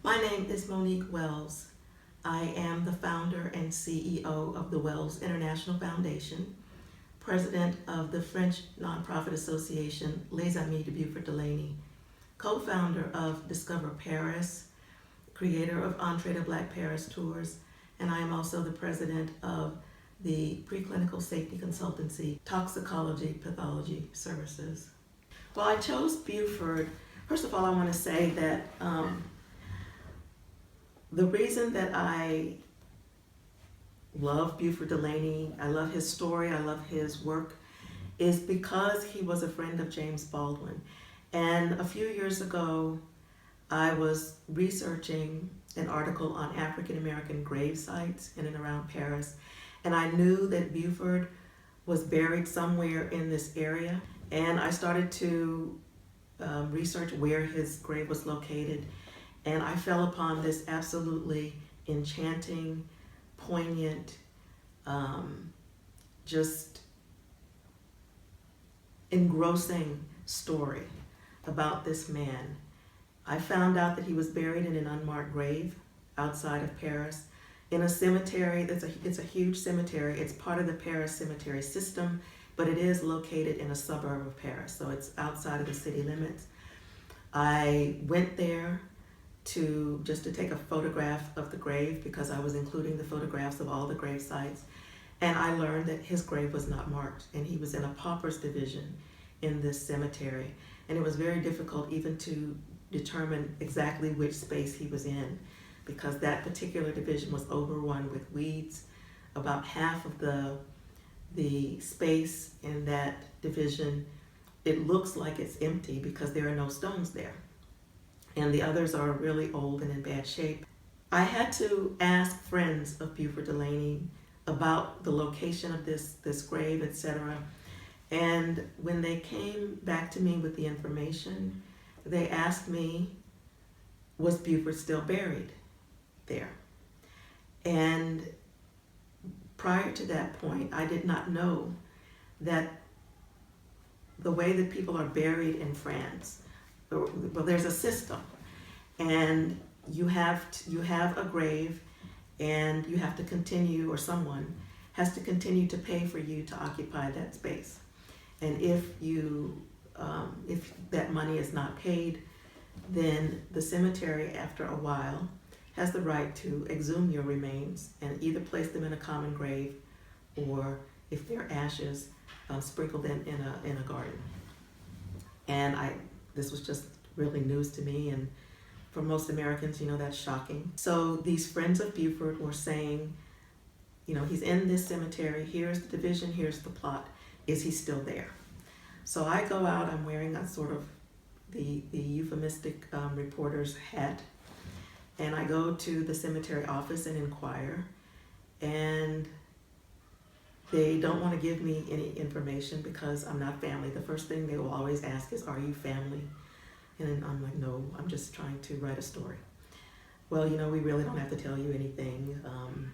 My name is Monique Wells. I am the founder and CEO of the Wells International Foundation, president of the French nonprofit association Les Amis de Beauford Delaney, co-founder of Discover Paris, creator of Entree to Black Paris Tours, and I am also the president of the preclinical safety consultancy, Toxicology Pathology Services. Well, I chose Beauford. First of all, I want to say that the reason that I love Beauford Delaney, I love his story, I love his work, is because he was a friend of James Baldwin. And a few years ago, I was researching an article on African American grave sites in and around Paris, and I knew that Beauford was buried somewhere in this area, and I started to research where his grave was located, and I fell upon this absolutely enchanting, poignant, just engrossing story about this man. I found out that he was buried in an unmarked grave outside of Paris in a cemetery. It's a huge cemetery. It's part of the Paris cemetery system, but it is located in a suburb of Paris, so it's outside of the city limits. I went there just to take a photograph of the grave because I was including the photographs of all the grave sites, and I learned that his grave was not marked, and he was in a pauper's division in this cemetery, and it was very difficult even to determine exactly which space he was in because that particular division was overrun with weeds. About half of the space in that division, it looks like it's empty because there are no stones there, and the others are really old and in bad shape. I had to ask friends of Beauford Delaney about the location of this grave, etc. And when they came back to me with the information, they asked me, was Beauford still buried there? And prior to that point, I did not know that the way that people are buried in France, well, there's a system, and you have a grave, and you have to continue, or someone has to continue to pay for you to occupy that space. And if that money is not paid, then the cemetery, after a while, has the right to exhume your remains and either place them in a common grave, or if they're ashes, sprinkle them in a garden. And this was just really news to me, and for most Americans, that's shocking. So these friends of Beauford were saying, he's in this cemetery, here's the division, here's the plot, is he still there? So I go out, I'm wearing a sort of the euphemistic reporter's hat, and I go to the cemetery office and inquire, and they don't want to give me any information because I'm not family. The first thing they will always ask is, are you family? And I'm like, no, I'm just trying to write a story. Well, we really don't have to tell you anything,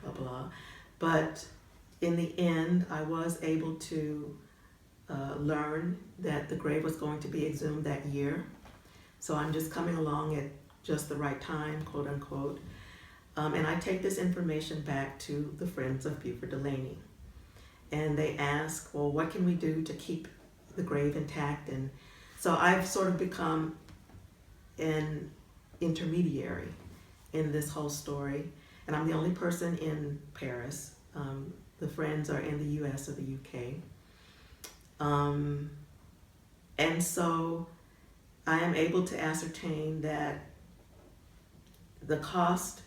blah, blah. But in the end, I was able to learn that the grave was going to be exhumed that year. So I'm just coming along at just the right time, quote unquote. And I take this information back to the friends of Beauford Delaney. And they ask, well, what can we do to keep the grave intact? And so I've sort of become an intermediary in this whole story. And I'm the only person in Paris. The friends are in the US or the UK. And so I am able to ascertain that the cost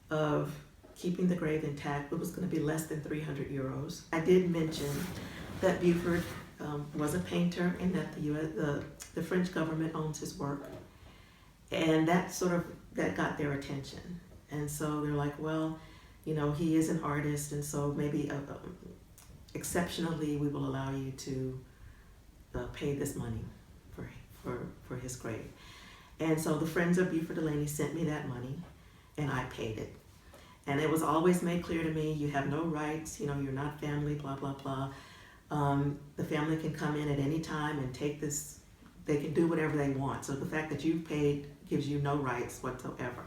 of keeping the grave intact, it was going to be less than 300 euros. I did mention that Beauford was a painter and that the French government owns his work. And that got their attention. And so they're like, well, he is an artist, and so maybe exceptionally we will allow you to pay this money for his grave. And so the friends of Beauford Delaney sent me that money, and I paid it. And it was always made clear to me, you have no rights, you're not family, blah, blah, blah. The family can come in at any time and take they can do whatever they want. So the fact that you've paid gives you no rights whatsoever.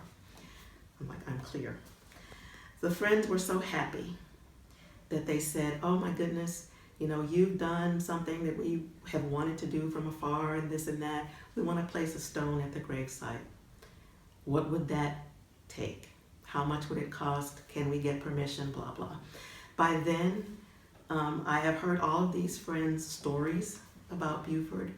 I'm like, I'm clear. The friends were so happy that they said, oh my goodness, you know, you've done something that we have wanted to do from afar and this and that. We want to place a stone at the gravesite. What would that take? How much would it cost? Can we get permission? Blah, blah. By then, I have heard all of these friends' stories about Beaufort,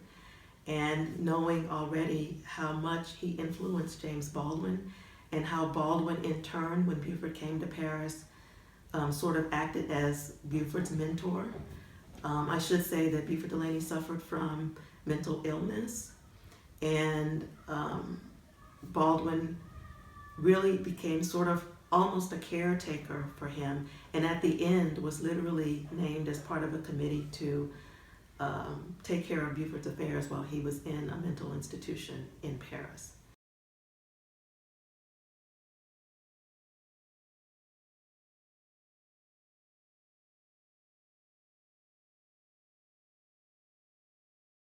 and knowing already how much he influenced James Baldwin, and how Baldwin in turn, when Beaufort came to Paris, sort of acted as Beaufort's mentor. I should say that Beaufort Delaney suffered from mental illness, and Baldwin really became sort of almost a caretaker for him, and at the end was literally named as part of a committee to take care of Beaufort's affairs while he was in a mental institution in Paris.